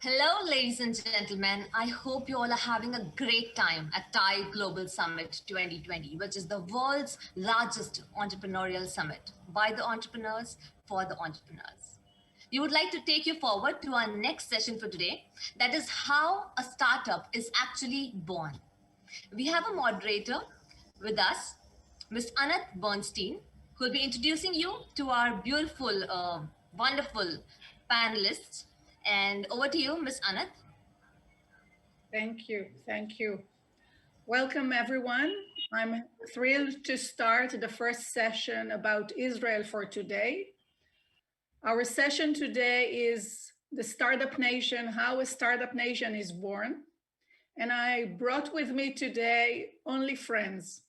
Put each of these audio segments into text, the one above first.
Hello, ladies and gentlemen. I hope you all are having a great time at Thai Global Summit 2020, which is the world's largest entrepreneurial summit by the entrepreneurs for the entrepreneurs. We would like to take you forward to our next session for today, that is how a startup is actually born. We have a moderator with us, Ms. Anat Bernstein, who will be introducing you to our beautiful, wonderful panelists. And over to you, Ms. Anat. Thank you. Thank you. Welcome, everyone. I'm thrilled to start the first session about Israel for today. Our session today is the Startup Nation, how a startup nation is born. And I brought with me today only friends.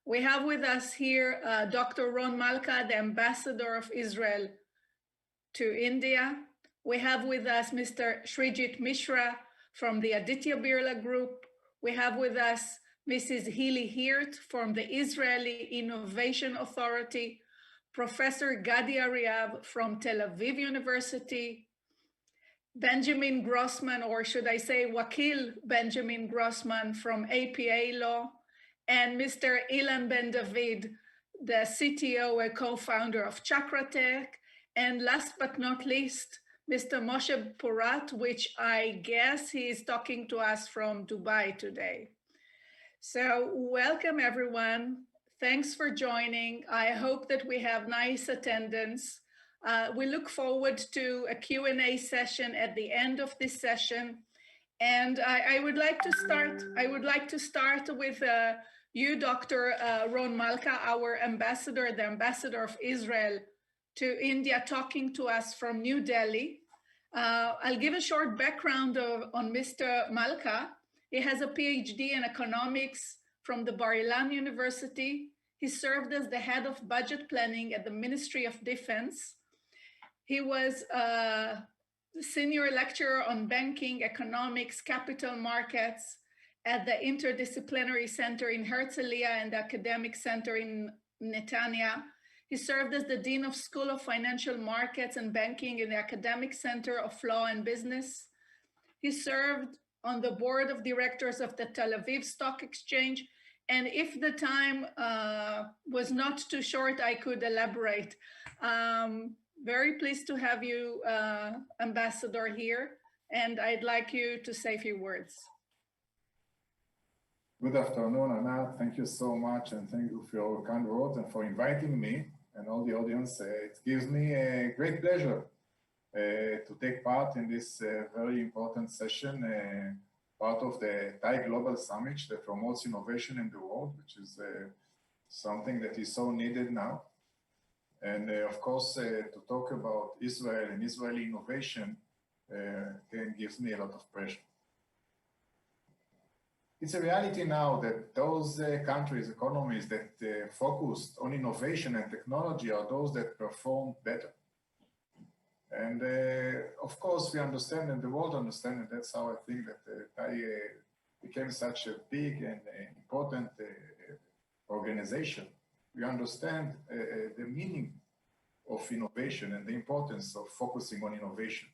We have with us here Dr. Ron Malka, the ambassador of Israel to India. We have with us Mr. Srijit Mishra from the Aditya Birla Group. We have with us Mrs. Hili Hirt from the Israeli Innovation Authority, Professor Gadi Ariav from Tel Aviv University, Benjamin Grossman, or should I say Wakil Benjamin Grossman from APA Law, and Mr. Ilan Ben David, the CTO and co-founder of Chakratech, and last but not least, Mr. Moshe Porat, which I guess he is talking to us from Dubai today. So welcome everyone. Thanks for joining. I hope that we have nice attendance. We look forward to a Q&A session at the end of this session. And I would like to start with you, Dr. Ron Malka, our ambassador, the ambassador of Israel to India, talking to us from New Delhi. I'll give a short background on Mr. Malka. He has a PhD in economics from the Bar-Ilan University. He served as the head of budget planning at the Ministry of Defense. He was a senior lecturer on banking, economics, capital markets at the Interdisciplinary Center in Herzliya and the Academic Center in Netanya. He served as the Dean of School of Financial Markets and Banking in the Academic Center of Law and Business. He served on the board of directors of the Tel Aviv Stock Exchange. And if the time was not too short, I could elaborate. Very pleased to have you, Ambassador, here. And I'd like you to say a few words. Good afternoon, Anna. Thank you so much. And thank you for your kind words and for inviting me and all the audience. It gives me a great pleasure to take part in this very important session, part of the Thai Global Summit that promotes innovation in the world, which is something that is so needed now. And of course, to talk about Israel and Israeli innovation again gives me a lot of pleasure. It's a reality now that those countries, economies that focused on innovation and technology are those that perform better. And of course, we understand and the world understands, and that's how I think that Thai became such a big and important organization. We understand the meaning of innovation and the importance of focusing on innovation.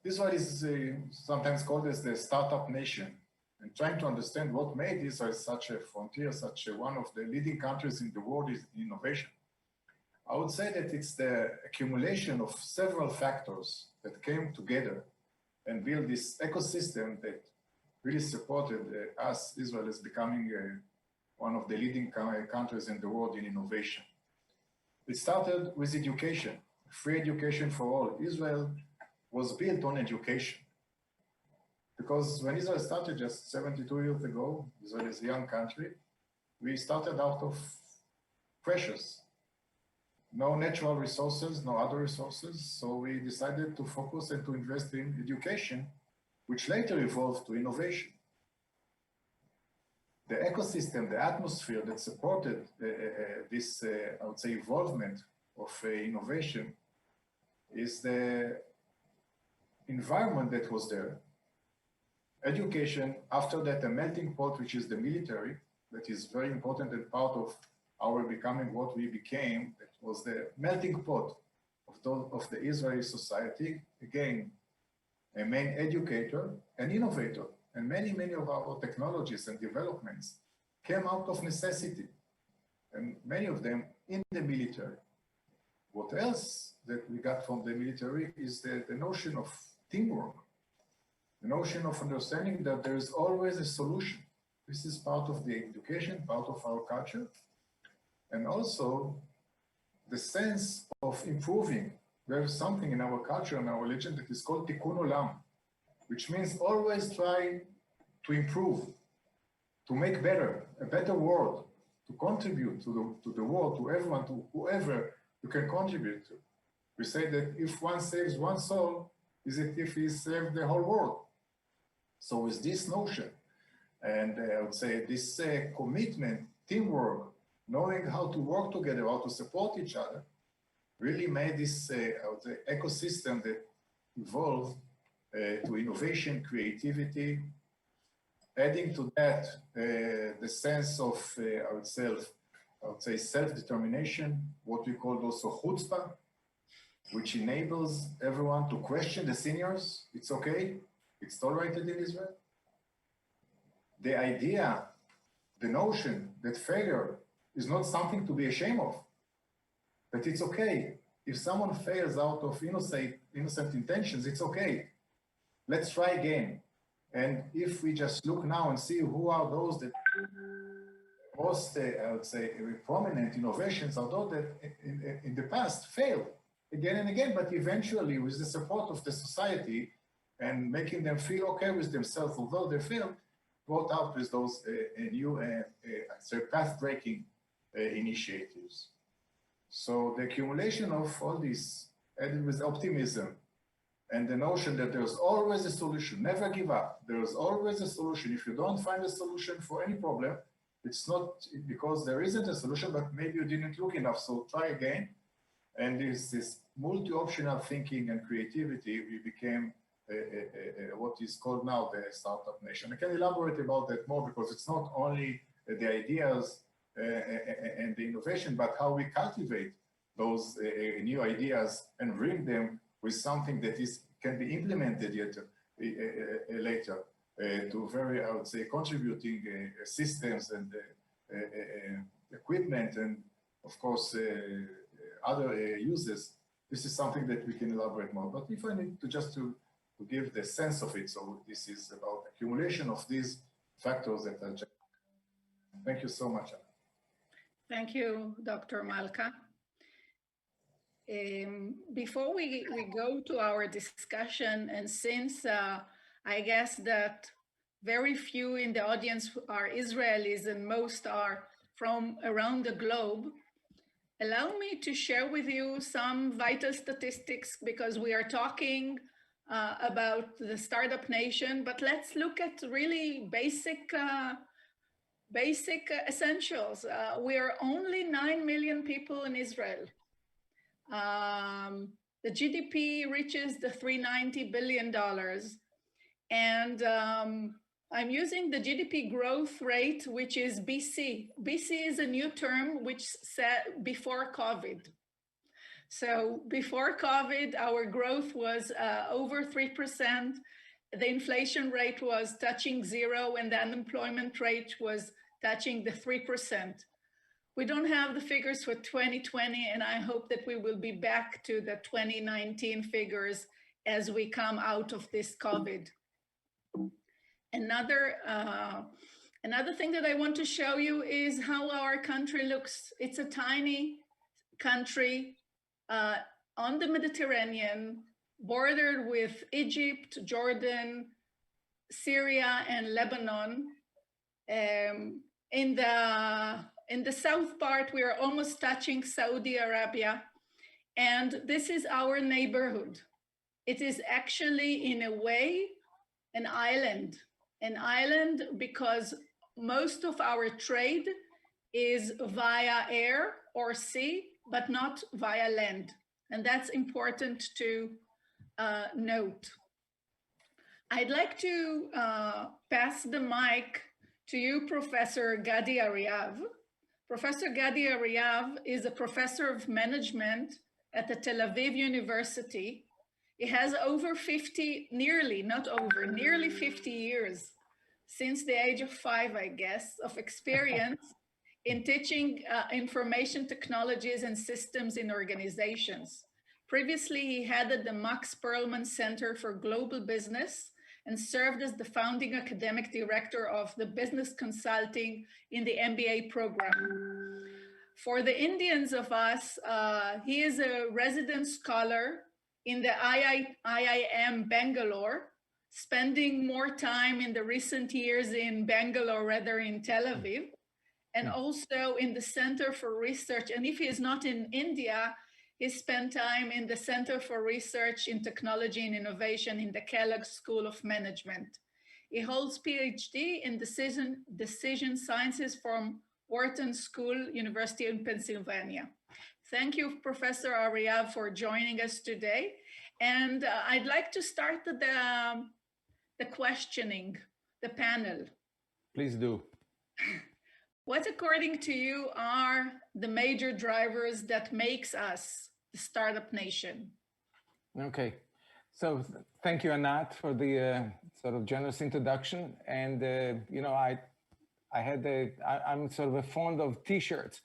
Israel is sometimes called as the startup nation, and trying to understand what made Israel such a frontier, one of the leading countries in the world is innovation. I would say that it's the accumulation of several factors that came together and built this ecosystem that really supported us, Israel, as becoming one of the leading countries in the world in innovation. It started with education, free education for all. Israel was built on education. Because when Israel started just 72 years ago, Israel is a young country, we started out of precious. No natural resources, no other resources. So we decided to focus and to invest in education, which later evolved to innovation. The ecosystem, the atmosphere that supported this, I would say, involvement of innovation is the environment that was there. Education, after that, a melting pot, which is the military, that is very important and part of our becoming what we became. That was the melting pot of of the Israeli society, again, a main educator and innovator. And many, many of our technologies and developments came out of necessity, and many of them in the military. What else that we got from the military is the notion of teamwork, the notion of understanding that there is always a solution. This is part of the education, part of our culture, and also the sense of improving. There is something in our culture and our religion that is called tikkun olam, which means always try to improve, to make better, a better world, to contribute to the world, to everyone, to whoever you can contribute to. We say that if one saves one soul, is it if he saved the whole world? So with this notion, and I would say this commitment, teamwork, knowing how to work together, how to support each other, really made this I would say, ecosystem that evolved to innovation, creativity, adding to that the sense of, I would say, self-determination, what we call also chutzpah, which enables everyone to question the seniors. It's okay. It's tolerated in Israel. The idea, the notion that failure is not something to be ashamed of, that it's okay. If someone fails out of innocent intentions, it's okay. Let's try again. And if we just look now and see who are those that most, I would say, prominent innovations are those that in the past failed again and again, but eventually with the support of the society and making them feel okay with themselves, although they failed, brought out with those new path-breaking initiatives. So the accumulation of all this, added with optimism, and the notion that there's always a solution, never give up. There's always a solution. If you don't find a solution for any problem, it's not because there isn't a solution, but maybe you didn't look enough, so try again. And this multi-optional thinking and creativity, we became what is called now the startup nation. I can elaborate about that more because it's not only the ideas and the innovation, but how we cultivate those new ideas and bring them with something that can be implemented yet, later to very, I would say, contributing systems and equipment and, of course, other uses. This is something that we can elaborate more. But if I need to just to give the sense of it, so this is about accumulation of these factors that are just. Thank you so much. Thank you, Dr. Malka. Before we go to our discussion, and since I guess that very few in the audience are Israelis and most are from around the globe, allow me to share with you some vital statistics because we are talking about the startup nation, but let's look at really basic essentials. We are only 9 million people in Israel. The GDP reaches the $390 billion. And I'm using the GDP growth rate, which is BC. BC is a new term which said before COVID. So before COVID, our growth was over 3%. The inflation rate was touching 0, and the unemployment rate was touching the 3%. We don't have the figures for 2020, and I hope that we will be back to the 2019 figures as we come out of this COVID. Another thing that I want to show you is how our country looks. It's a tiny country on the Mediterranean, bordered with Egypt, Jordan, Syria, and Lebanon. In the south part, we are almost touching Saudi Arabia, and this is our neighborhood. It is actually, in a way, an island because most of our trade is via air or sea, but not via land. And that's important to note. I'd like to pass the mic to you, Professor Gadi Ariav. Professor Gadi Ariav is a professor of management at the Tel Aviv University. He has over 50, nearly 50 years, since the age of 5, I guess, of experience in teaching information technologies and systems in organizations. Previously, he headed the Max Perlman Center for Global Business and served as the founding academic director of the business consulting in the MBA program. For the Indians of us, he is a resident scholar in the IIM Bangalore, spending more time in the recent years in Bangalore rather in Tel Aviv, and also in the Center for Research. And if he is not in India, he spent time in the Center for Research in Technology and Innovation in the Kellogg School of Management. He holds PhD in decision sciences from Wharton School, University in Pennsylvania. Thank you, Professor Ariav, for joining us today. And I'd like to start the questioning, the panel. Please do. What, according to you, are the major drivers that makes us the startup nation? Okay, so thank you, Anat, for the sort of generous introduction. And you know, I'm sort of fond of T-shirts,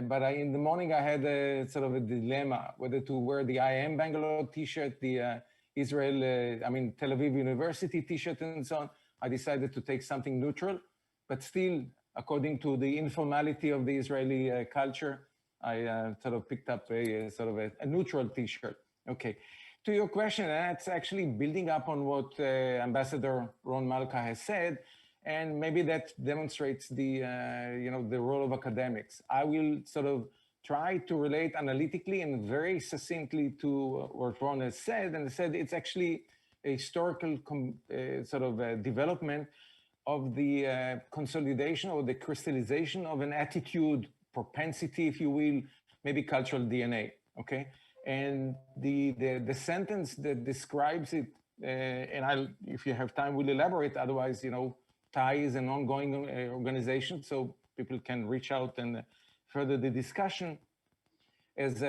but in the morning I had a sort of a dilemma whether to wear the IIM Bangalore T-shirt, the Tel Aviv University T-shirt, and so on. I decided to take something neutral, but still, according to the informality of the Israeli culture, I sort of picked up a sort of a neutral T-shirt. Okay, to your question, that's actually building up on what Ambassador Ron Malka has said, and maybe that demonstrates the the role of academics. I will sort of try to relate analytically and very succinctly to what Ron has said, and said it's actually a historical development of the consolidation or the crystallization of an attitude, propensity, if you will, maybe cultural DNA, okay? And the sentence that describes it, and if you have time, we'll elaborate, otherwise, TAI is an ongoing organization, so people can reach out and further the discussion. As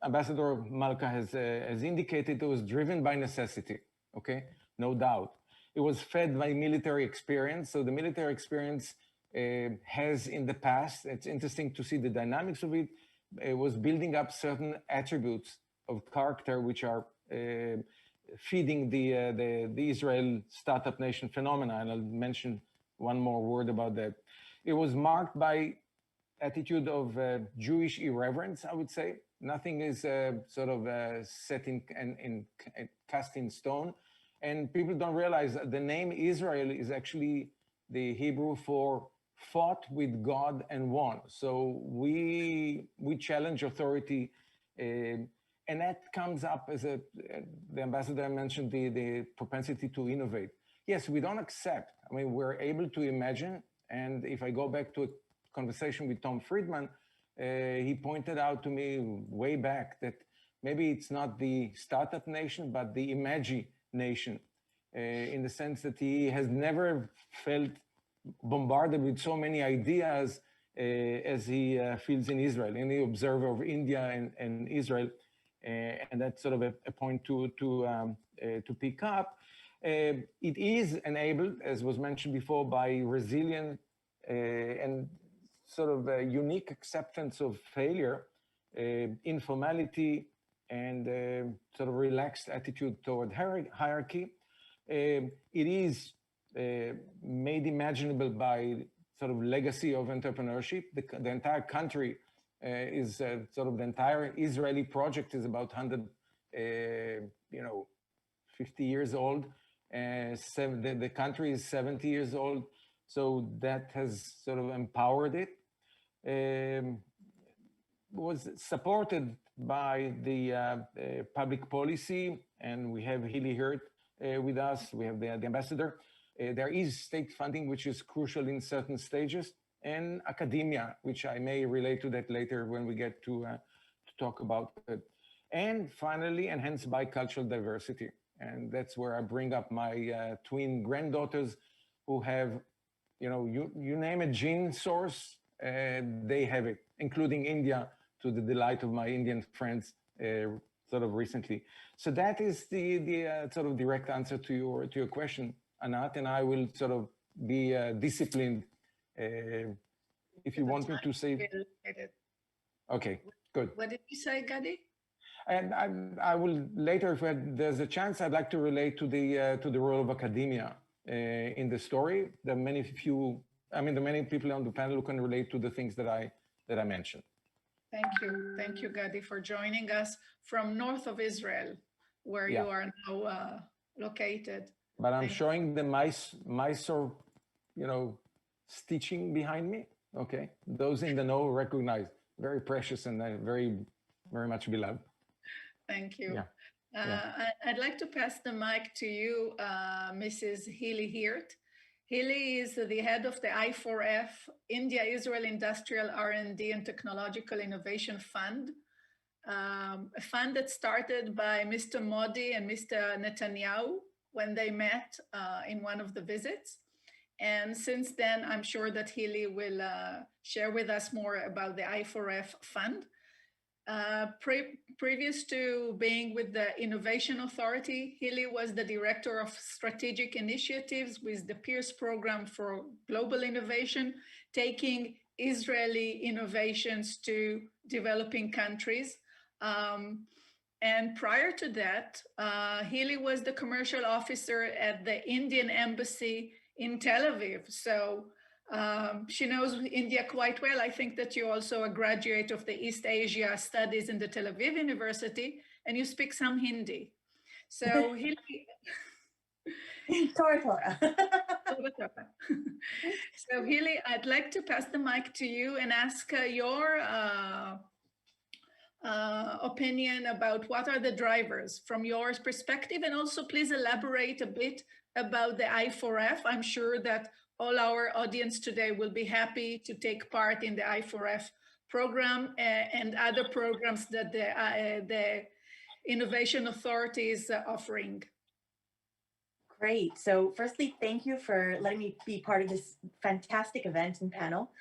Ambassador Malka has indicated, it was driven by necessity, okay? No doubt. It was fed by military experience. So the military experience has in the past, it's interesting to see the dynamics of it, it was building up certain attributes of character which are feeding the Israel startup nation phenomena. And I'll mention one more word about that. It was marked by attitude of Jewish irreverence, I would say. Nothing is sort of set in cast in stone. And people don't realize that the name Israel is actually the Hebrew for fought with God and won. So we challenge authority, and that comes up as the ambassador mentioned the propensity to innovate. Yes, we don't accept. I mean, we're able to imagine. And if I go back to a conversation with Tom Friedman, he pointed out to me way back that maybe it's not the startup nation, but the Imagi nation, in the sense that he has never felt bombarded with so many ideas as he feels in Israel, any observer of India and Israel. And that's sort of a point to pick up. It is enabled, as was mentioned before, by resilient and sort of a unique acceptance of failure, informality, and sort of relaxed attitude toward hierarchy. It is made imaginable by sort of legacy of entrepreneurship. The entire country is sort of the entire Israeli project is about 50 years old. The country is 70 years old. So that has sort of empowered it. Was supported by the public policy, and we have Hilly Hirt with us. We have the ambassador. There is state funding, which is crucial in certain stages, and academia, which I may relate to that later when we get to talk about it. And finally, enhanced by cultural diversity. And that's where I bring up my twin granddaughters who have, you name a gene source, they have it, including India, to the delight of my Indian friends sort of recently. So that is the sort of direct answer to your question, Anat, and I will sort of be disciplined. If you want me to say, okay, good. What did you say, Gadi? And I will later, if there's a chance, I'd like to relate to the role of academia in the story. There are many people on the panel who can relate to the things that I mentioned. Thank you, Gadi, for joining us from north of Israel, where you are now located. But I'm showing the Mysore, stitching behind me. Okay, those in the know recognize. Very precious and very, very much beloved. Thank you. I'd like to pass the mic to you, Mrs. Hili Hirt. Hili is the head of the I4F, India-Israel Industrial R&D and Technological Innovation Fund, a fund that started by Mr. Modi and Mr. Netanyahu when they met in one of the visits. And since then, I'm sure that Hili will share with us more about the I4F fund. Previous to being with the Innovation Authority, Hili was the Director of Strategic Initiatives with the Pierce Program for Global Innovation, taking Israeli innovations to developing countries. And prior to that, Hili was the Commercial Officer at the Indian Embassy in Tel Aviv. So she knows India quite well. I think that you're also a graduate of the East Asia Studies in the Tel Aviv University, and you speak some Hindi. So Hili... Tora. So Hili, I'd like to pass the mic to you and ask your opinion about what are the drivers from your perspective, and also please elaborate a bit about the I4F. I'm sure that all our audience today will be happy to take part in the I4F program and other programs that the Innovation Authority is offering. Great. So firstly, thank you for letting me be part of this fantastic event and panel.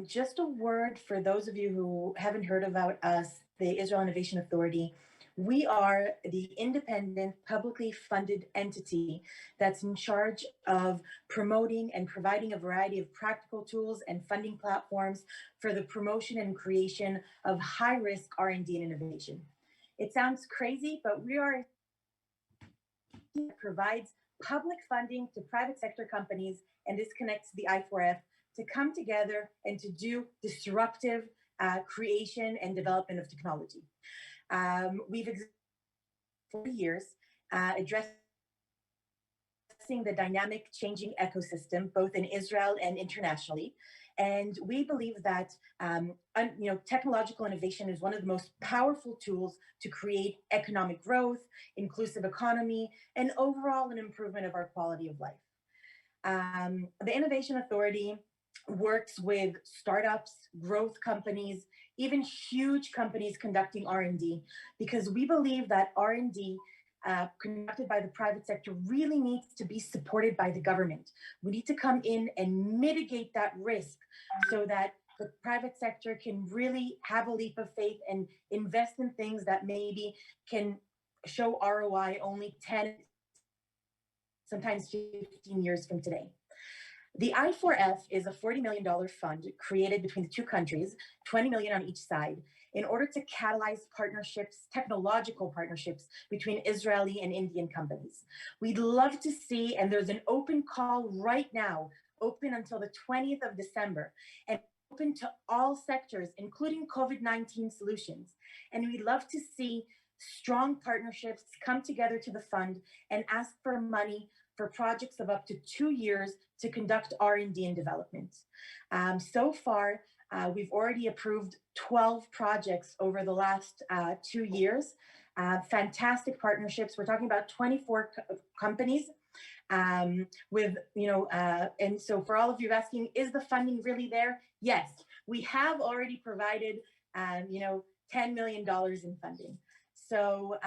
Just a word for those of you who haven't heard about us, the Israel Innovation Authority. We are the independent, publicly funded entity that's in charge of promoting and providing a variety of practical tools and funding platforms for the promotion and creation of high-risk R&D and innovation. It sounds crazy, but we are that provides public funding to private sector companies, and this connects to the I4F, to come together and to do disruptive creation and development of technology. We've existed for years, addressing the dynamic changing ecosystem, both in Israel and internationally. And we believe that technological innovation is one of the most powerful tools to create economic growth, inclusive economy, and overall an improvement of our quality of life. The Innovation Authority works with startups, growth companies, even huge companies conducting R&D, because we believe that R&D conducted by the private sector really needs to be supported by the government. We need to come in and mitigate that risk so that the private sector can really have a leap of faith and invest in things that maybe can show ROI only 10, sometimes 15 years from today. The I4F is a $40 million fund created between the two countries, 20 million on each side, in order to catalyze partnerships, technological partnerships between Israeli and Indian companies. We'd love to see, and there's an open call right now, open until the 20th of December, and open to all sectors, including COVID-19 solutions. And we'd love to see strong partnerships come together to the fund and ask for money for projects of up to 2 years to conduct R&D and development. So far, we've already approved 12 projects over the last 2 years. Fantastic partnerships. We're talking about 24 companies with, and so for all of you asking, is the funding really there? Yes, we have already provided, $10 million in funding. So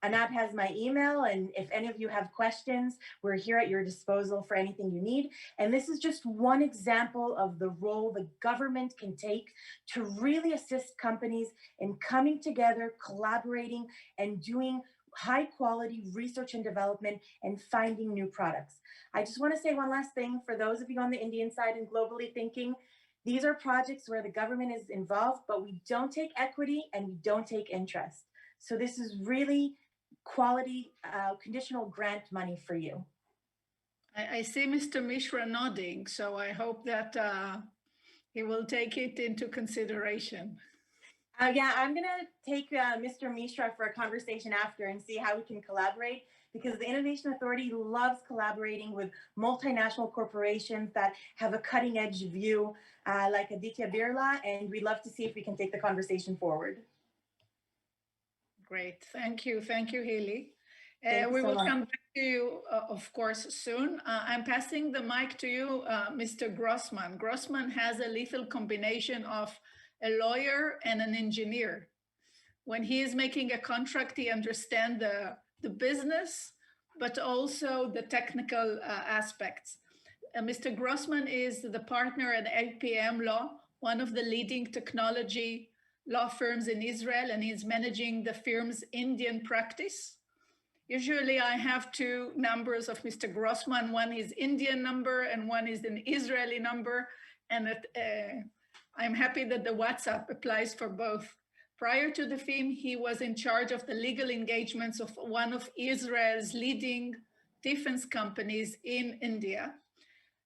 Anat has my email, and if any of you have questions, we're here at your disposal for anything you need. And this is just one example of the role the government can take to really assist companies in coming together, collaborating, and doing high quality research and development and finding new products. I just want to say one last thing for those of you on the Indian side and globally thinking. These are projects where the government is involved, but we don't take equity and we don't take interest. So this is really quality conditional grant money for you. I see Mr. Mishra nodding, so I hope that he will take it into consideration. Yeah, I'm going to take Mr. Mishra for a conversation after and see how we can collaborate, because the Innovation Authority loves collaborating with multinational corporations that have a cutting edge view like Aditya Birla, and we'd love to see if we can take the conversation forward. Great, thank you, Haley. We will come back to you, of course, soon. I'm passing the mic to you, Mr. Grossman. Grossman has a lethal combination of a lawyer and an engineer. When he is making a contract, he understands the business, but also the technical aspects. Mr. Grossman is the partner at LPM Law, one of the leading technology law firms in Israel, and he's managing the firm's Indian practice. Usually I have two numbers of Mr. Grossman. One is Indian number and one is an Israeli number. And I'm happy that the WhatsApp applies for both. Prior to the film, he was in charge of the legal engagements of one of Israel's leading defense companies in India.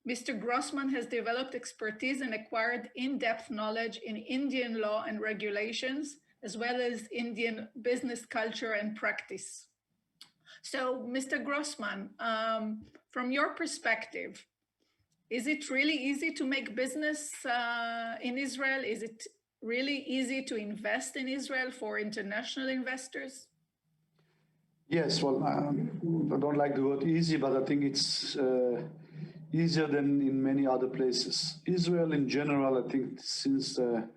Mr. Grossman has developed expertise and acquired in-depth knowledge in Indian law and regulations, as well as Indian business culture and practice. So, Mr. Grossman, from your perspective, is it really easy to make business in Israel? Is it really easy to invest in Israel for international investors? Yes, well, I don't like the word easy, but I think it's easier than in many other places. Israel in general, I think since the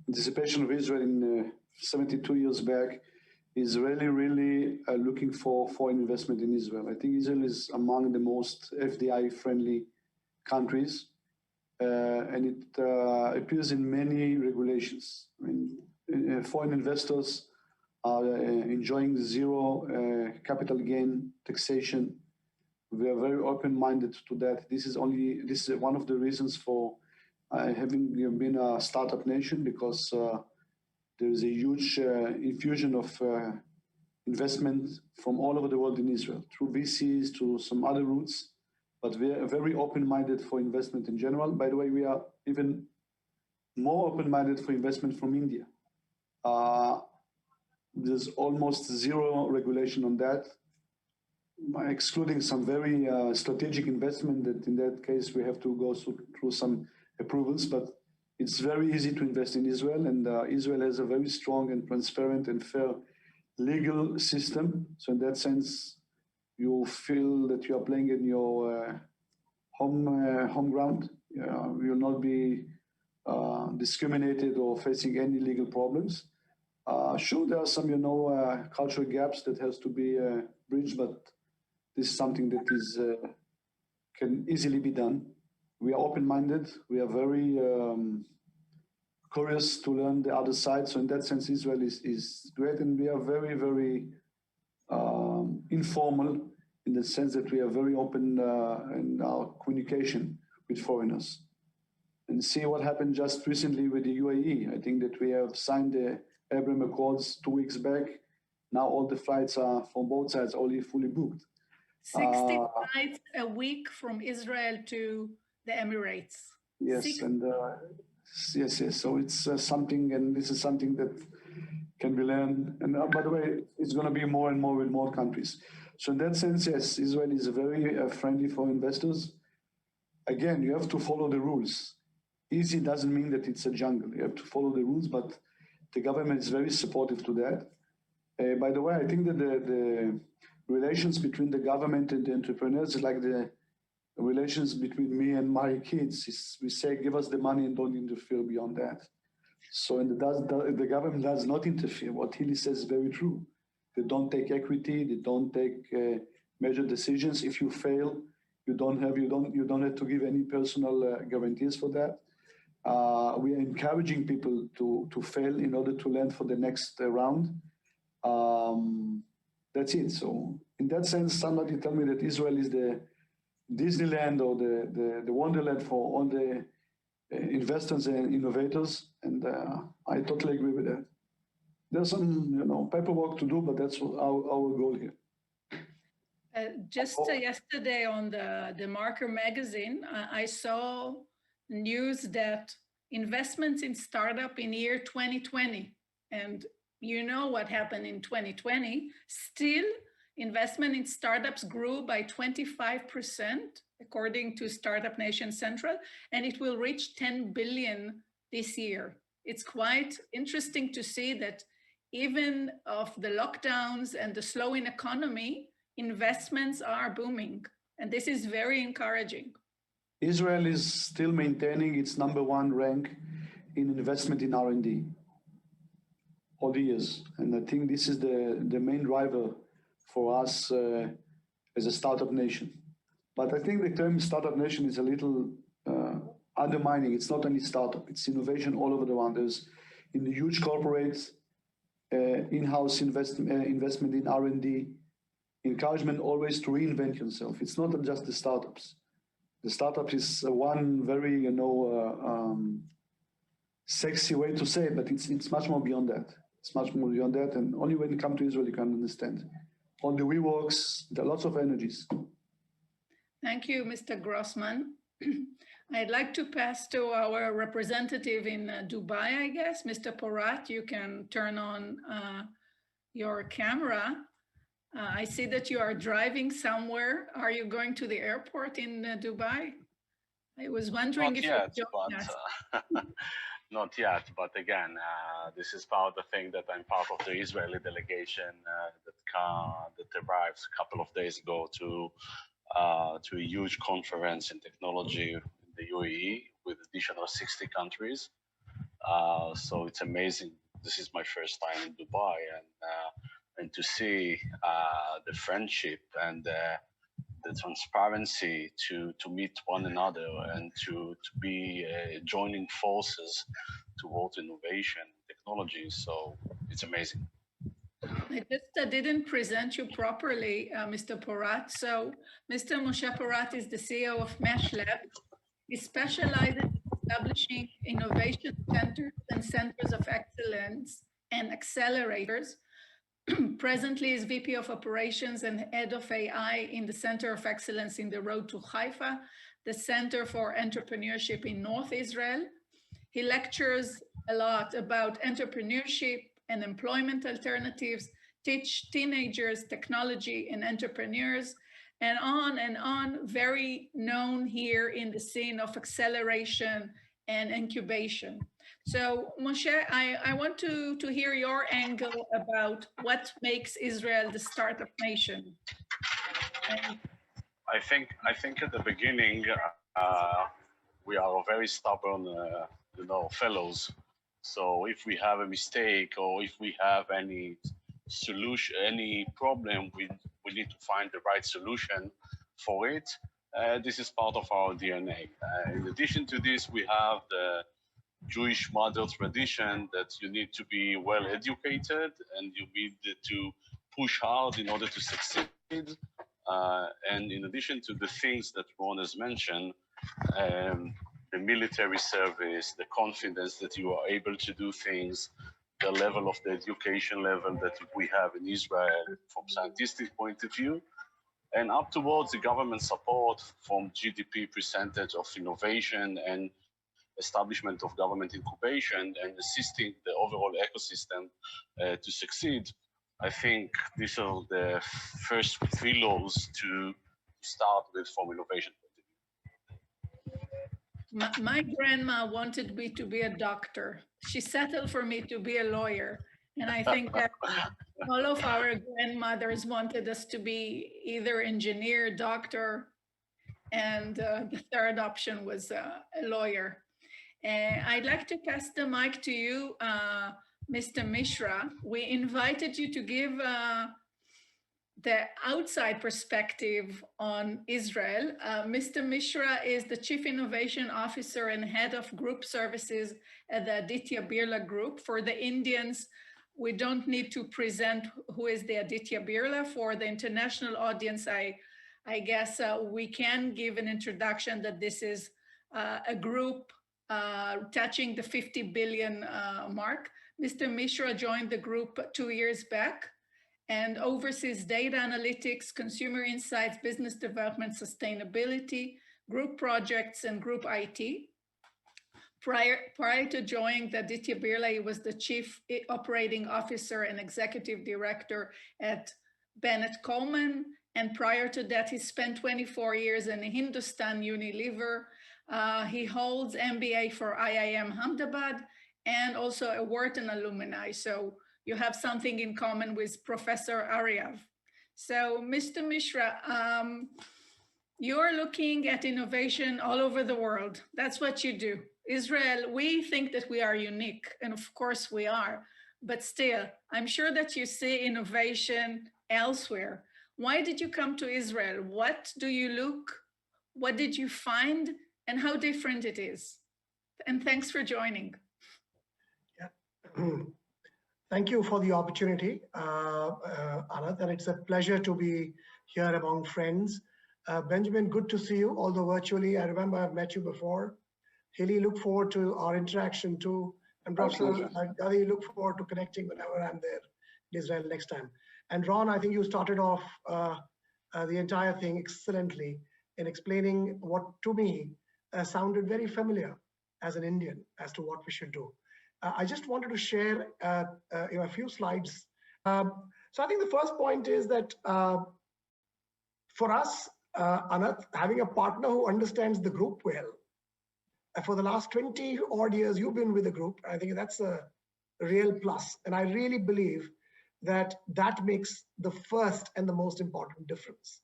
anticipation of Israel in 72 years back, is really looking for foreign investment in Israel. I think Israel is among the most FDI-friendly countries, and it appears in many regulations. I mean, foreign investors are enjoying zero capital gain taxation. We are very open-minded to that. This is one of the reasons for having been a startup nation, because there is a huge infusion of investment from all over the world in Israel, through VCs, to some other routes, but we are very open-minded for investment in general. By the way, we are even more open-minded for investment from India. There's almost zero regulation on that, excluding some very strategic investment that in that case we have to go through some approvals, but it's very easy to invest in Israel, and Israel has a very strong and transparent and fair legal system. So in that sense, you feel that you are playing in your home ground. You will not be discriminated or facing any legal problems. Sure, there are some, cultural gaps that has to be bridged, but this is something that is can easily be done. We are open-minded. We are very curious to learn the other side. So in that sense, Israel is great, and we are very, very informal in the sense that we are very open in our communication with foreigners. And see what happened just recently with the UAE. I think that we have signed the Abraham Accords 2 weeks back. Now all the flights are from both sides already fully booked. 60 flights a week from Israel to the Emirates. Yes, yes. So it's something, and this is something that can be learned. And by the way, it's going to be more and more with more countries. So in that sense, yes, Israel is very friendly for investors. Again, you have to follow the rules. Easy doesn't mean that it's a jungle. You have to follow the rules, but the government is very supportive to that. By the way, I think that the relations between the government and the entrepreneurs is like the relations between me and my kids. We say, give us the money and don't interfere beyond that. So the government does not interfere. What Hilly says is very true. They don't take equity. They don't take major decisions. If you fail, you don't have to give any personal guarantees for that. We are encouraging people to fail in order to land for the next round. That's it. So in that sense, somebody tell me that Israel is the Disneyland or the Wonderland for all the investors and innovators, and I totally agree with that. There's some paperwork to do, but that's our goal here. Just yesterday on the Marker magazine, I saw news that investments in startup in year 2020, and you know what happened in 2020, still investment in startups grew by 25%, according to Startup Nation Central, and it will reach 10 billion this year. It's quite interesting to see that even of the lockdowns and the slowing economy, investments are booming, and this is very encouraging. Israel is still maintaining its #1 rank in investment in R&D all the years, and I think this is the main driver for us as a startup nation. But I think the term startup nation is a little undermining. It's not only startup, it's innovation all over the world. There's in the huge corporates, in-house investment in R&D, encouragement always to reinvent yourself. It's not just the startups. The startup is one very, sexy way to say it, but it's much more beyond that. It's much more beyond that, and only when you come to Israel you can understand. On the WeWorks, there are lots of energies. Thank you, Mr. Grossman. I'd like to pass to our representative in Dubai, I guess. Mr. Porat, you can turn on your camera. I see that you are driving somewhere. Are you going to the airport in Dubai? I was wondering if yet, you join us. Not yet, but again, this is part of the thing that I'm part of the Israeli delegation that arrived a couple of days ago to a huge conference in technology in the UAE with additional 60 countries. So it's amazing. This is my first time in Dubai, and to see the friendship and the transparency to meet one another and to be joining forces towards innovation technology. So it's amazing. I just didn't present you properly, Mr. Porat. So Mr. Moshe Porat is the CEO of Mesh Lab. He specializes in establishing innovation centers and centers of excellence and accelerators. Presently is VP of Operations and Head of AI in the Center of Excellence in the Road to Haifa, the Center for Entrepreneurship in North Israel. He lectures a lot about entrepreneurship and employment alternatives, teach teenagers technology and entrepreneurs, and on, very known here in the scene of acceleration and incubation. So Moshe, I want to hear your angle about what makes Israel the startup nation. And I think at the beginning we are very stubborn, fellows. So if we have a mistake or if we have any solution, any problem, we need to find the right solution for it. This is part of our DNA. In addition to this, we have the Jewish mother tradition that you need to be well educated and you need to push hard in order to succeed. And in addition to the things that Ron has mentioned, the military service, the confidence that you are able to do things, the level of the education level that we have in Israel from scientific point of view, and up towards the government support from GDP percentage of innovation and establishment of government incubation and assisting the overall ecosystem to succeed. I think these are the first 3 laws to start with from innovation point of view. my grandma wanted me to be a doctor. She settled for me to be a lawyer. And I think that all of our grandmothers wanted us to be either engineer, doctor, and the third option was a lawyer. I'd like to pass the mic to you, Mr. Mishra, we invited you to give the outside perspective on Israel. Mr. Mishra is the Chief Innovation Officer and Head of Group Services at the Aditya Birla Group. For the Indians, we don't need to present who is the Aditya Birla. For the international audience, I guess we can give an introduction that this is a group touching the 50 billion mark. Mr. Mishra joined the group 2 years back and oversees data analytics, consumer insights, business development, sustainability, group projects, and group IT. Prior to joining the Aditya Birla, he was the Chief Operating Officer and Executive Director at Bennett Coleman. And prior to that, he spent 24 years in Hindustan Unilever. He holds MBA for IIM Ahmedabad and also a Wharton alumni. So you have something in common with Professor Aryav. So Mr. Mishra, you're looking at innovation all over the world. That's what you do. Israel, we think that we are unique, and of course we are, but still, I'm sure that you see innovation elsewhere. Why did you come to Israel? What do you look? What did you find? And how different it is? And thanks for joining. Yeah. Thank you for the opportunity, Anat, and it's a pleasure to be here among friends. Benjamin, good to see you, although virtually. I remember I've met you before. Hilly, look forward to our interaction too. And Professor Gadi, look forward to connecting whenever I'm there in Israel next time. And Ron, I think you started off the entire thing excellently in explaining what to me sounded very familiar as an Indian as to what we should do. I just wanted to share a few slides. So I think the first point is that for us, Anat, having a partner who understands the group well, for the last 20 odd years you've been with the group, I think that's a real plus. And I really believe that that makes the first and the most important difference.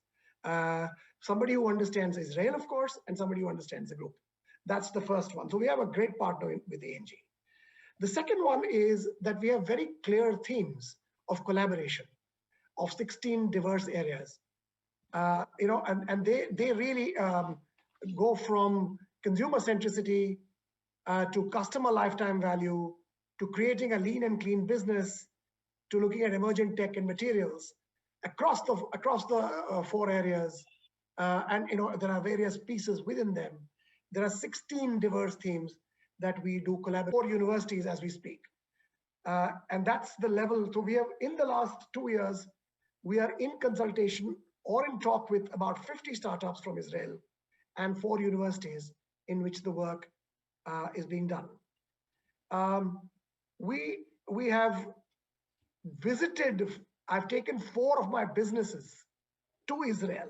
Somebody who understands Israel, of course, and somebody who understands the group. That's the first one. So we have a great partner with ANG. The second one is that we have very clear themes of collaboration of 16 diverse areas. And they really go from consumer centricity to customer lifetime value, to creating a lean and clean business, to looking at emerging tech and materials across the 4 areas. And there are various pieces within them. There are 16 diverse themes that we do collaborate 4 universities as we speak. And that's the level. So we have, in the last 2 years, we are in consultation or in talk with about 50 startups from Israel and 4 universities in which the work is being done. We have visited, I've taken 4 of my businesses to Israel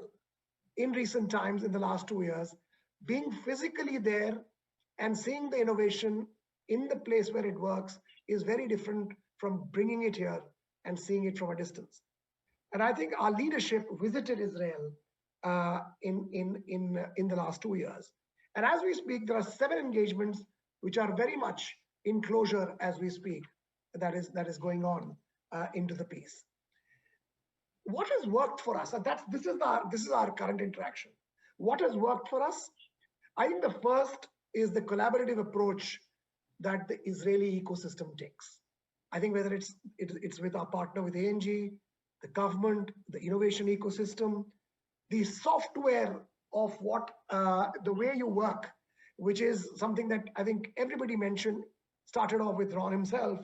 in recent times in the last 2 years, being physically there and seeing the innovation in the place where it works is very different from bringing it here and seeing it from a distance. And I think our leadership visited Israel in the last 2 years. And as we speak, there are 7 engagements which are very much in closure as we speak. That is going on into the piece. What has worked for us? And this is our current interaction. What has worked for us? I think the first is the collaborative approach that the Israeli ecosystem takes. I think whether it's with our partner with ANG, the government, the innovation ecosystem, the software of what the way you work, which is something that I think everybody mentioned, started off with Ron himself,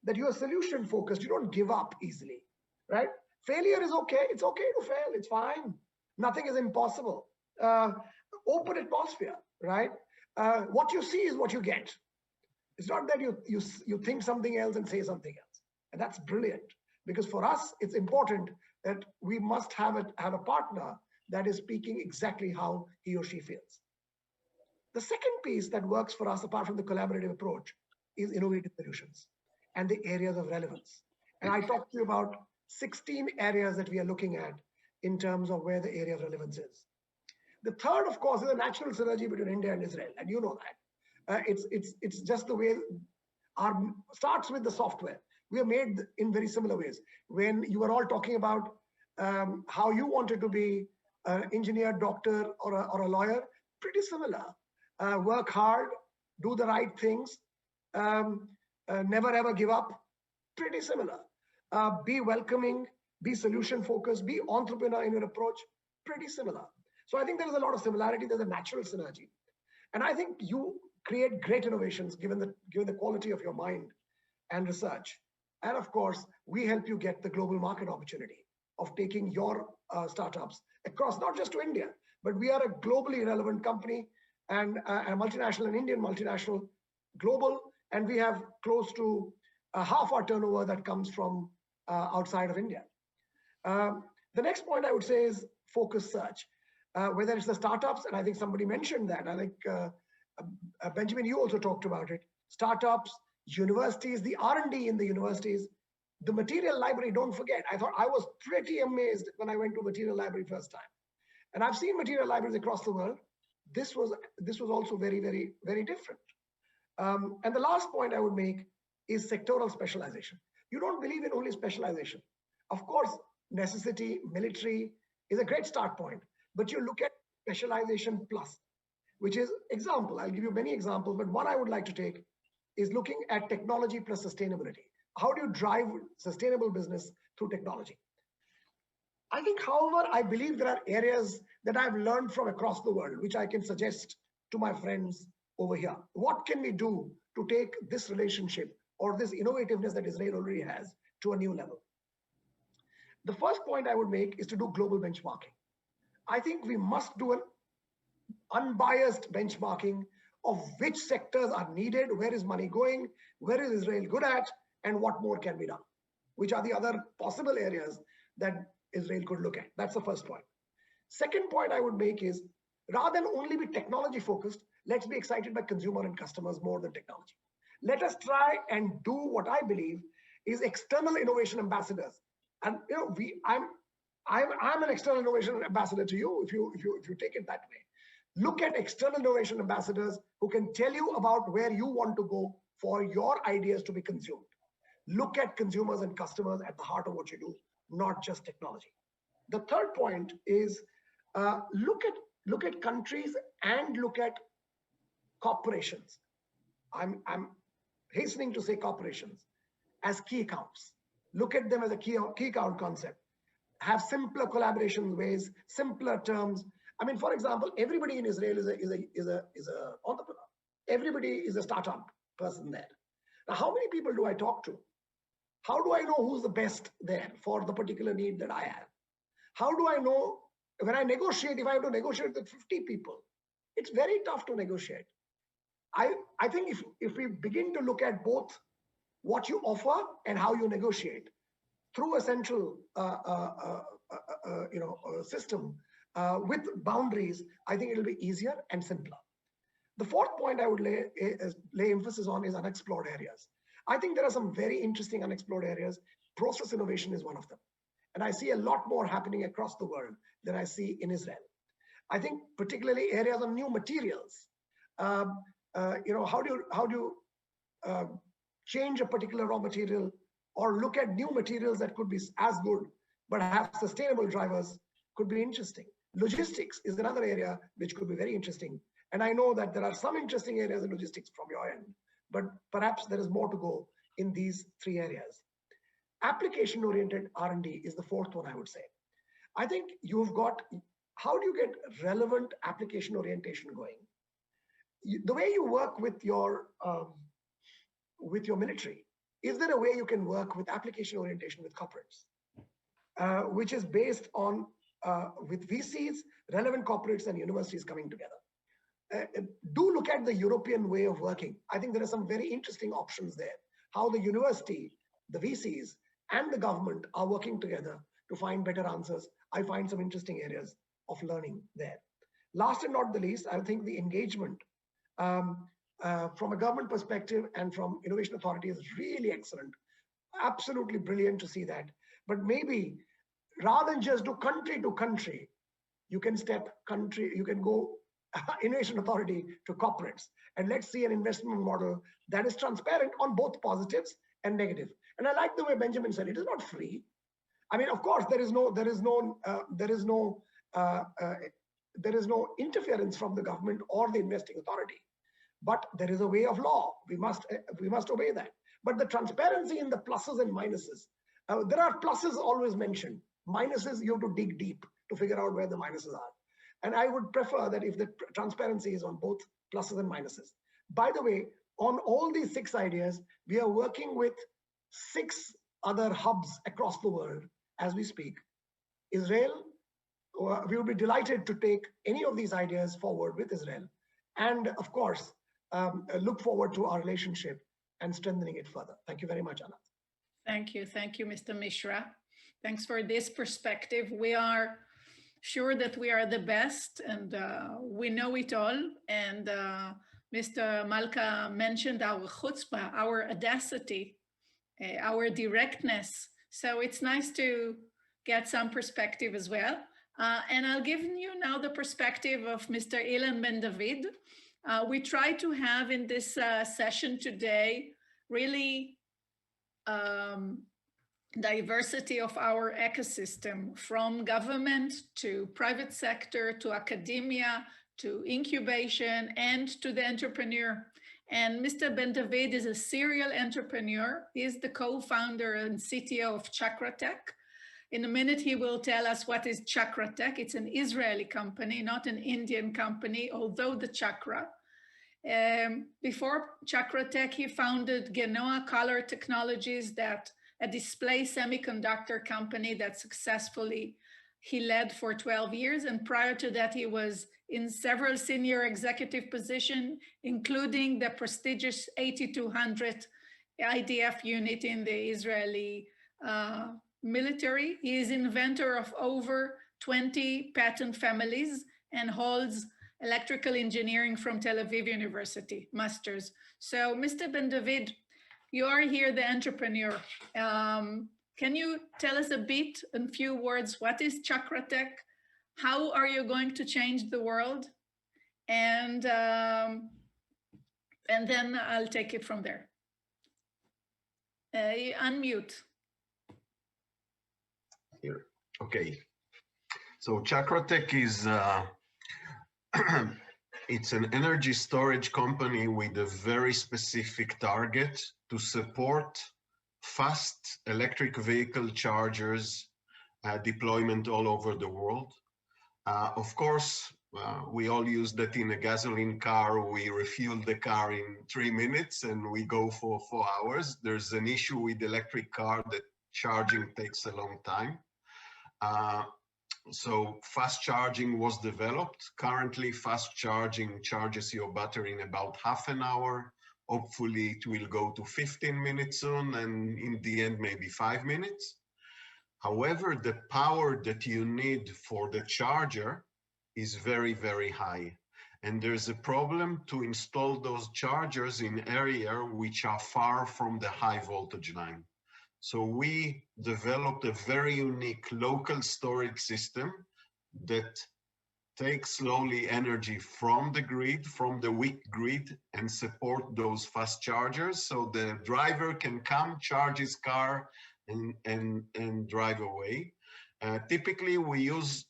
that you're solution focused, you don't give up easily, right? Failure is okay, it's okay to fail, it's fine. Nothing is impossible. Open atmosphere, right? What you see is what you get. It's not that you think something else and say something else. And that's brilliant, because for us, it's important that we must have a partner that is speaking exactly how he or she feels. The second piece that works for us, apart from the collaborative approach, is innovative solutions and the areas of relevance. And I talked to you about 16 areas that we are looking at in terms of where the area of relevance is. The third, of course, is a natural synergy between India and Israel, and you know that. It's just the way starts with the software. We are made in very similar ways. When you were all talking about how you wanted to be an engineer, doctor, or a lawyer, pretty similar. Work hard, do the right things, never ever give up, pretty similar. Be welcoming, be solution focused, be entrepreneur in your approach, pretty similar. So I think there is a lot of similarity, there's a natural synergy. And I think you create great innovations given the quality of your mind and research. And of course, we help you get the global market opportunity of taking your startups across, not just to India, but we are a globally relevant company and a multinational, an Indian multinational, global, and we have close to half our turnover that comes from outside of India. The next point I would say is focus search, whether it's the startups, and I think somebody mentioned that. I think Benjamin, you also talked about it. Startups, universities, the R&D in the universities, the material library, don't forget. I was pretty amazed when I went to material library first time. And I've seen material libraries across the world. This was also very, very, very different. And the last point I would make is sectoral specialization. You don't believe in only specialization. Of course, necessity, military is a great start point, but you look at specialization plus, which is example. I'll give you many examples, but one I would like to take is looking at technology plus sustainability. How do you drive sustainable business through technology? I think, however, I believe there are areas that I've learned from across the world, which I can suggest to my friends over here. What can we do to take this relationship or this innovativeness that Israel already has to a new level? The first point I would make is to do global benchmarking. I think we must do an unbiased benchmarking of which sectors are needed, where is money going, where is Israel good at, and what more can be done, which are the other possible areas that Israel could look at. That's the first point. Second point I would make is, rather than only be technology focused, let's be excited by consumer and customers more than technology. Let us try and do what I believe is external innovation ambassadors. And you know, I'm an external innovation ambassador to you if you take it that way. Look at external innovation ambassadors who can tell you about where you want to go for your ideas to be consumed. Look at consumers and customers at the heart of what you do, not just technology. The third point is look at countries and look at corporations. I'm hastening to say corporations as key accounts. Look at them as a key account concept. Have simpler collaboration ways, simpler terms. I mean, for example, everybody in Israel is a entrepreneur. Everybody is a startup person there. Now, how many people do I talk to? How do I know who's the best there for the particular need that I have? How do I know when I negotiate, if I have to negotiate with 50 people, it's very tough to negotiate. I think if we begin to look at both what you offer and how you negotiate through a central system with boundaries, I think it'll be easier and simpler. The fourth point I would lay emphasis on is unexplored areas. I think there are some very interesting unexplored areas. Process innovation is one of them. And I see a lot more happening across the world than I see in Israel. I think particularly areas of new materials. How do you change a particular raw material or look at new materials that could be as good but have sustainable drivers could be interesting. Logistics is another area which could be very interesting. And I know that there are some interesting areas in logistics from your end, but perhaps there is more to go in these three areas. Application-oriented R&D is the fourth one, I would say. I think you've got, how do you get relevant application orientation going? The way you work with your military, is there a way you can work with application orientation with corporates, which is based on with VCs, relevant corporates and universities coming together? Do look at the European way of working. I think there are some very interesting options there. How the university, the VCs, and the government are working together to find better answers. I find some interesting areas of learning there. Last and not the least, I think the engagement from a government perspective and from Innovation Authority is really excellent. Absolutely brilliant to see that. But maybe rather than just do country to country, you can go innovation authority to corporates. And let's see an investment model that is transparent on both positives and negative. And I like the way Benjamin said, it is not free. I mean, of course, there is no interference from the government or the investing authority, but there is a way of law. We must obey that. But the transparency in the pluses and minuses, there are pluses always mentioned. Minuses, you have to dig deep to figure out where the minuses are. And I would prefer that if the transparency is on both pluses and minuses. By the way, on all these 6 ideas, we are working with 6 other hubs across the world as we speak. Israel, we will be delighted to take any of these ideas forward with Israel. And of course, look forward to our relationship and strengthening it further. Thank you very much, Anna. Thank you, Mr. Mishra. Thanks for this perspective. We are sure that we are the best and we know it all. And Mr. Malka mentioned our chutzpah, our audacity, our directness. So it's nice to get some perspective as well. And I'll give you now the perspective of Mr. Ilan Ben David. We try to have in this session today really diversity of our ecosystem, from government to private sector to academia to incubation and to the entrepreneur. And Mr. Ben David is a serial entrepreneur. He is the co-founder and CTO of Chakratech. In a minute, he will tell us what is Chakratech. It's an Israeli company, not an Indian company, although the chakra. Before Chakratech, he founded Genoa Color Technologies, a display semiconductor company that successfully he led for 12 years. And prior to that, he was in several senior executive positions, including the prestigious 8200 IDF unit in the Israeli military. He is inventor of over 20 patent families and holds electrical engineering from Tel Aviv University, master's. So Mr. Ben David, you are here the entrepreneur. Can you tell us a bit, in few words, what is Chakratech? How are you going to change the world? And then I'll take it from there. Unmute. Here. Okay. So Chakratech is it's an energy storage company with a very specific target to support fast electric vehicle chargers deployment all over the world. Of course, we all use that in a gasoline car. We refuel the car in 3 minutes and we go for 4 hours. There's an issue with electric car that charging takes a long time. So fast charging was developed. Currently, fast charging charges your battery in about half an hour. Hopefully, it will go to 15 minutes soon, and in the end, maybe 5 minutes. However, the power that you need for the charger is very, very high. And there's a problem to install those chargers in areas which are far from the high voltage line. So we developed a very unique local storage system that takes slowly energy from the grid, from the weak grid, and support those fast chargers. So the driver can come, charge his car, and drive away. Typically, we use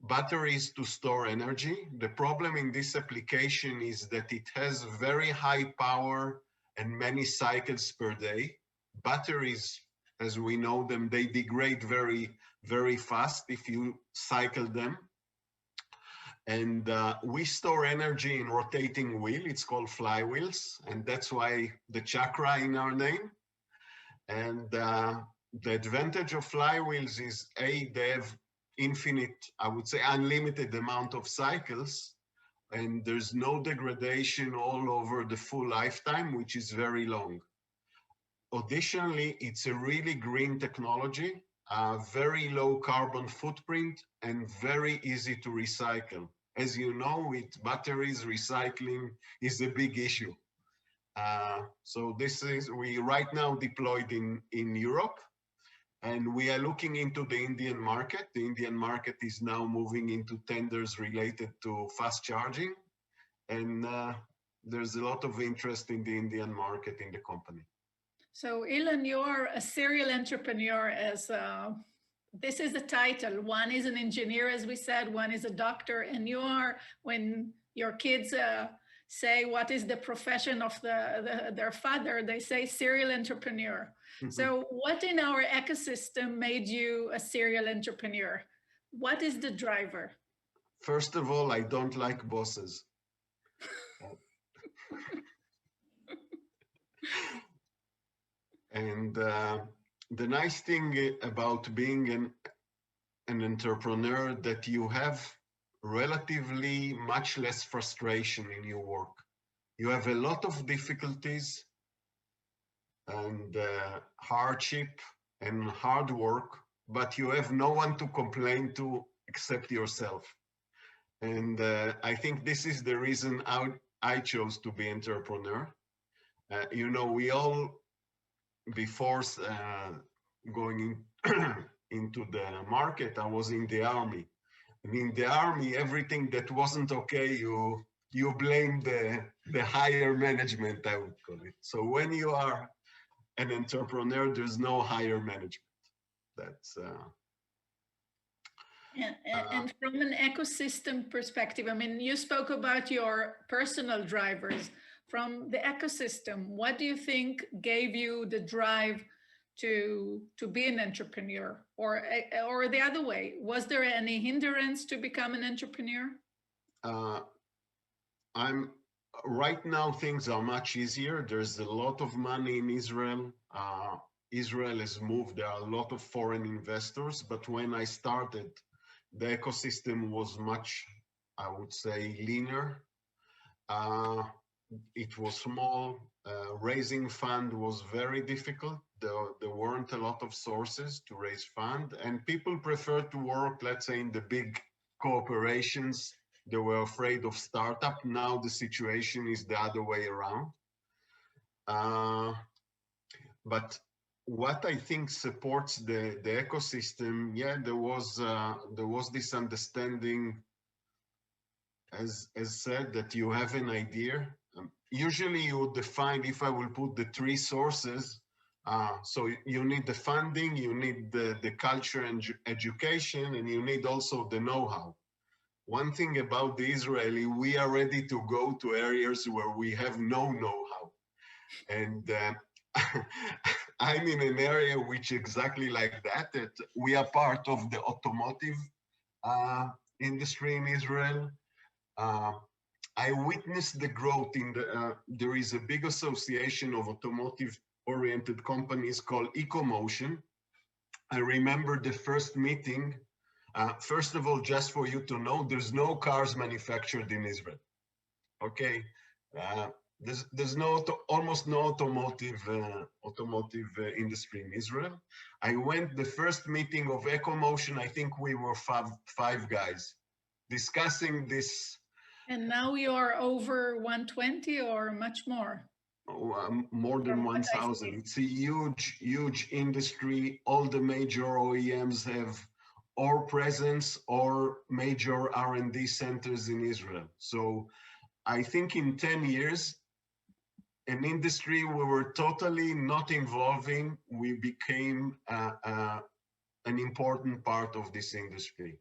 batteries to store energy. The problem in this application is that it has very high power and many cycles per day. Batteries, as we know them, they degrade very, very fast if you cycle them. And we store energy in rotating wheel. It's called flywheels. And that's why the chakra in our name. And the advantage of flywheels is, A, they have infinite, I would say unlimited amount of cycles. And there's no degradation all over the full lifetime, which is very long. Additionally, it's a really green technology, very low carbon footprint, and very easy to recycle. As you know, with batteries, recycling is a big issue. So this is, we right now deployed in Europe, and we are looking into the Indian market. The Indian market is now moving into tenders related to fast charging. and there's a lot of interest in the Indian market in the company. So Ilan, you're a serial entrepreneur as this is the title. One is an engineer, as we said, one is a doctor, and you are, when your kids say what is the profession of their father, they say serial entrepreneur. So what in our ecosystem made you a serial entrepreneur? What is the driver? First of all, I don't like bosses. And the nice thing about being an entrepreneur that you have relatively much less frustration in your work. You have a lot of difficulties and hardship and hard work, but you have no one to complain to except yourself. And I think this is the reason I chose to be entrepreneur. You know, we all, before going into the market, I was in the army. And in the army, everything that wasn't okay, you blame the higher management, I would call it. So when you are an entrepreneur, there's no higher management. That's and from an ecosystem perspective, I mean, you spoke about your personal drivers. From the ecosystem, what do you think gave you the drive to be an entrepreneur, or the other way? Was there any hindrance to become an entrepreneur? I'm right now, things are much easier. There's a lot of money in Israel. Israel has moved. There are a lot of foreign investors, but when I started, the ecosystem was much, I would say, leaner. It was small. Raising fund was very difficult. There weren't a lot of sources to raise fund, and people preferred to work, let's say, in the big corporations. They were afraid of startup. Now the situation is the other way around. But what I think supports the ecosystem, yeah, there was this understanding, as said, that you have an idea. Usually you define, if I will put the three sources, so you need the funding, you need the culture and education, and you need also the know-how. One thing about the Israeli, we are ready to go to areas where we have no know-how. And I'm in an area which exactly like that we are part of the automotive industry in Israel. I witnessed the growth in there is a big association of automotive-oriented companies called EcoMotion. I remember the first meeting. First of all, just for you to know, there's no cars manufactured in Israel. Okay, there's almost no automotive industry in Israel. I went the first meeting of EcoMotion. I think we were five guys discussing this. And now you are over 120 or much more? More than 1,000. It's a huge industry. All the major OEMs have or presence or major R&D centers in Israel. So I think in 10 years, an industry we were totally not involving, we became an important part of this industry.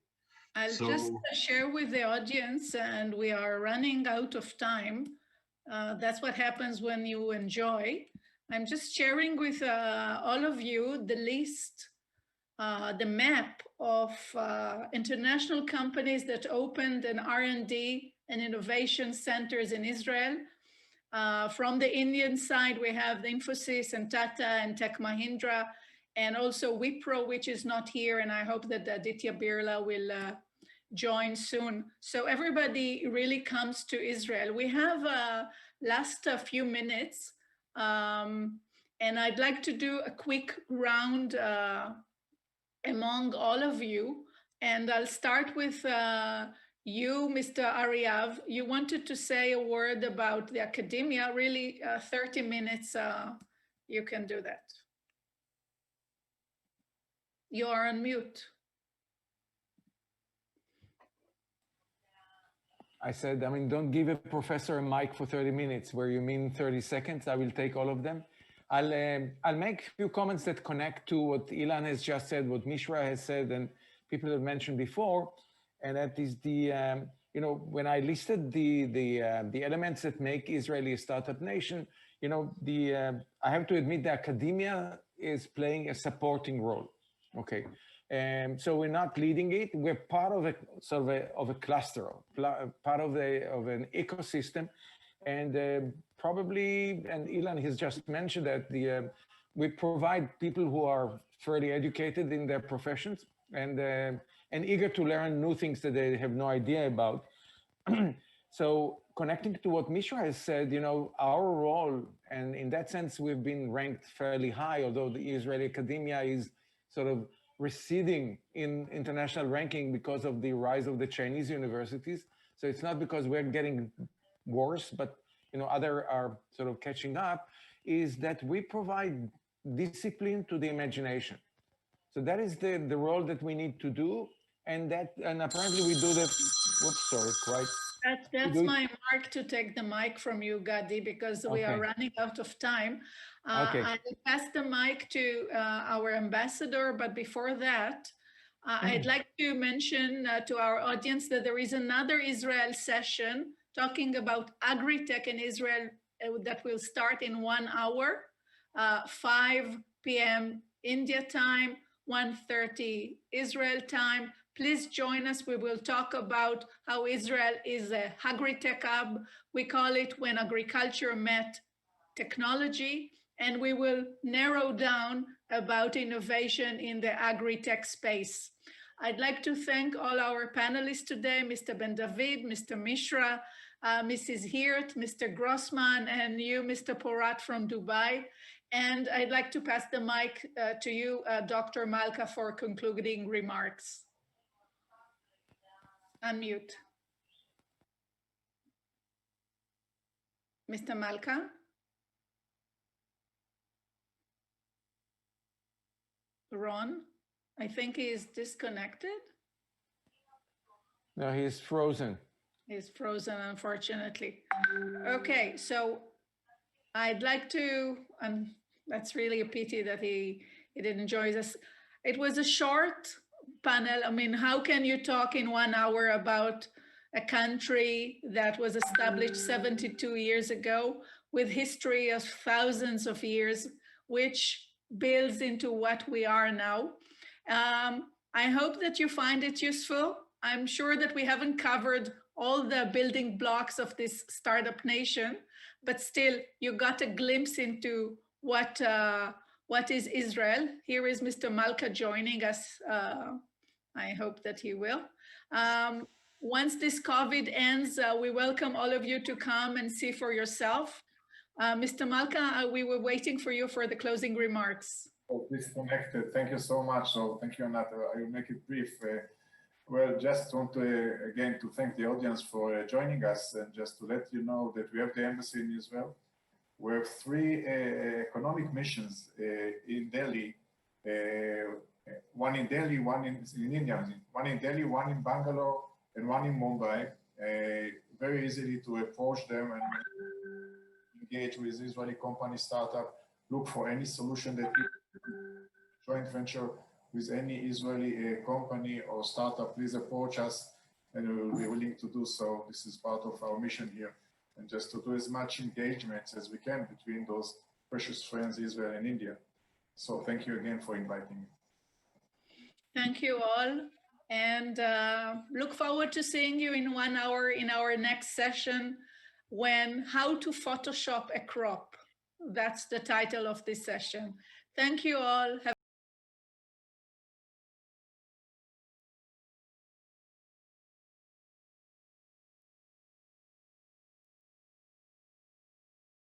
I'll just share with the audience, and we are running out of time. That's what happens when you enjoy. I'm just sharing with all of you the list, the map of international companies that opened an R&D and innovation centers in Israel. From the Indian side, we have the Infosys and Tata and Tech Mahindra, and also Wipro, which is not here, and I hope that Aditya Birla will join soon. So everybody really comes to Israel. We have last few minutes, and I'd like to do a quick round among all of you, and I'll start with you, Mr. Ariav. You wanted to say a word about the academia, really 30 minutes, you can do that. You are on mute. I said, I mean, don't give a professor a mic for 30 minutes, where you mean 30 seconds. I will take all of them. I'll make a few comments that connect to what Ilan has just said, what Mishra has said, and people have mentioned before. And that is the, you know, when I listed the elements that make Israel a startup nation, you know, I have to admit the academia is playing a supporting role. Okay. So we're not leading it. We're part of a sort of a cluster, part of an ecosystem, and probably, and Ilan has just mentioned that we provide people who are fairly educated in their professions and eager to learn new things that they have no idea about. So connecting to what Mishra has said, you know, our role, and in that sense, we've been ranked fairly high, although the Israeli academia is sort of receding in international ranking because of the rise of the Chinese universities. So it's not because we're getting worse, but you know, other are sort of catching up, is that we provide discipline to the imagination. So that is the role that we need to do. And apparently we do that, whoops, sorry, right? That's my mark to take the mic from you, Gadi, because we are running out of time. I pass the mic to our ambassador, but before that, I'd like to mention to our audience that there is another Israel session talking about agri-tech in Israel that will start in 1 hour, 5 p.m. India time, 1:30 Israel time. Please join us. We will talk about how Israel is a agri-tech hub. We call it when agriculture met technology, and we will narrow down about innovation in the agri-tech space. I'd like to thank all our panelists today, Mr. Ben David, Mr. Mishra, Mrs. Hirt, Mr. Grossman, and you, Mr. Porat from Dubai. And I'd like to pass the mic to you, Dr. Malka, for concluding remarks. Unmute. Mr. Malka? Ron, I think he is disconnected. No, he's frozen. He's frozen, unfortunately. Okay, so I'd like to, and that's really a pity that he didn't join us. It was a short panel. I mean, how can you talk in 1 hour about a country that was established 72 years ago with history of thousands of years, which builds into what we are now? I hope that you find it useful. I'm sure that we haven't covered all the building blocks of this startup nation, but still you got a glimpse into what is Israel. Here is Mr. Malka joining us. I hope that he will. Once this COVID ends, we welcome all of you to come and see for yourself. Mr. Malka, we were waiting for you for the closing remarks. Oh, disconnected. Thank you so much. So thank you, Anat. I will make it brief. Well, just want to, again, to thank the audience for joining us, and just to let you know that we have the embassy in Israel. We have 3 economic missions in Delhi, one in Delhi, one in India, one in Delhi, one in Bangalore, and one in Mumbai. Very easily to approach them and engage with Israeli company startup, look for any solution that joint venture with any Israeli company or startup. Please approach us and we will be willing to do so. This is part of our mission here, and just to do as much engagement as we can between those precious friends, Israel and India. So thank you again for inviting me. Thank you all, and look forward to seeing you in 1 hour in our next session, when how to Photoshop a crop. That's the title of this session. Thank you all. Have